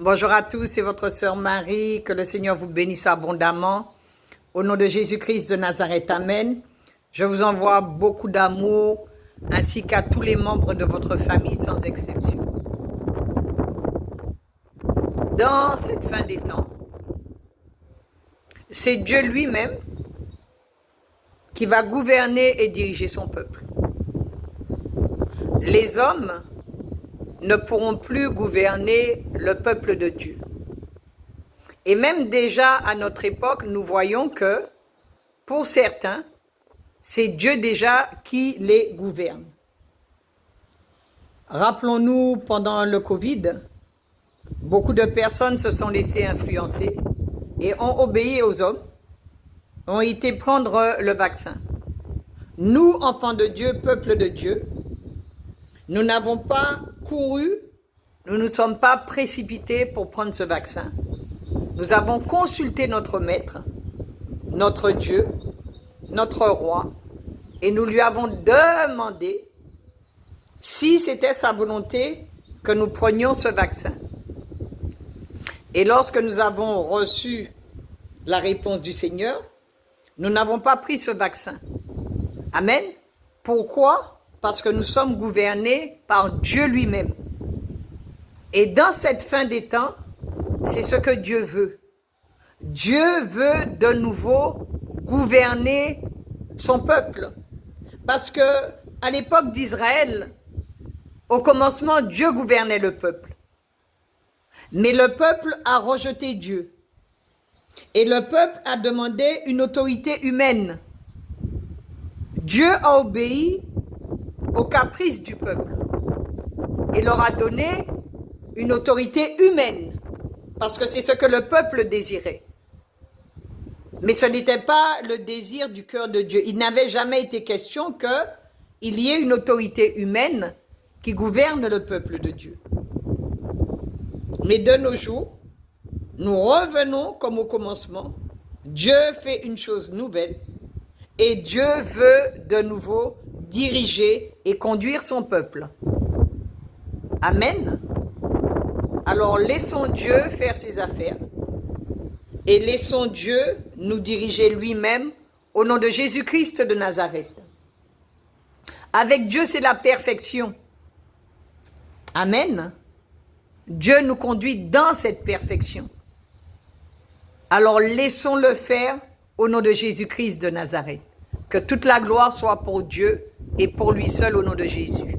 Bonjour à tous, c'est votre sœur Marie, que le Seigneur vous bénisse abondamment. Au nom de Jésus-Christ de Nazareth, Amen. Je vous envoie beaucoup d'amour, ainsi qu'à tous les membres de votre famille, sans exception. Dans cette fin des temps, c'est Dieu lui-même qui va gouverner et diriger son peuple. Les hommes ne pourront plus gouverner le peuple de Dieu. Et même déjà à notre époque, nous voyons que, pour certains, c'est Dieu déjà qui les gouverne. Rappelons-nous, pendant le Covid, beaucoup de personnes se sont laissées influencer et ont obéi aux hommes, ont été prendre le vaccin. Nous, enfants de Dieu, peuple de Dieu, nous n'avons pas couru, nous ne sommes pas précipités pour prendre ce vaccin. Nous avons consulté notre Maître, notre Dieu, notre Roi, et nous lui avons demandé si c'était sa volonté que nous prenions ce vaccin. Et lorsque nous avons reçu la réponse du Seigneur, nous n'avons pas pris ce vaccin. Amen. Pourquoi? Parce que nous sommes gouvernés par Dieu lui-même. Et dans cette fin des temps, c'est ce que Dieu veut. Dieu veut de nouveau gouverner son peuple. Parce que à l'époque d'Israël, au commencement, Dieu gouvernait le peuple. Mais le peuple a rejeté Dieu. Et le peuple a demandé une autorité humaine. Dieu a obéi aux caprices du peuple et leur a donné une autorité humaine, parce que c'est ce que le peuple désirait. Mais ce n'était pas le désir du cœur de Dieu. Il n'avait jamais été question qu'il y ait une autorité humaine qui gouverne le peuple de Dieu. Mais de nos jours, nous revenons comme au commencement. Dieu fait une chose nouvelle et Dieu veut de nouveau diriger et conduire son peuple. Amen. Alors laissons Dieu faire ses affaires et laissons Dieu nous diriger lui-même au nom de Jésus-Christ de Nazareth. Avec Dieu, c'est la perfection. Amen. Dieu nous conduit dans cette perfection. Alors laissons-le faire au nom de Jésus-Christ de Nazareth. Que toute la gloire soit pour Dieu et pour lui seul au nom de Jésus.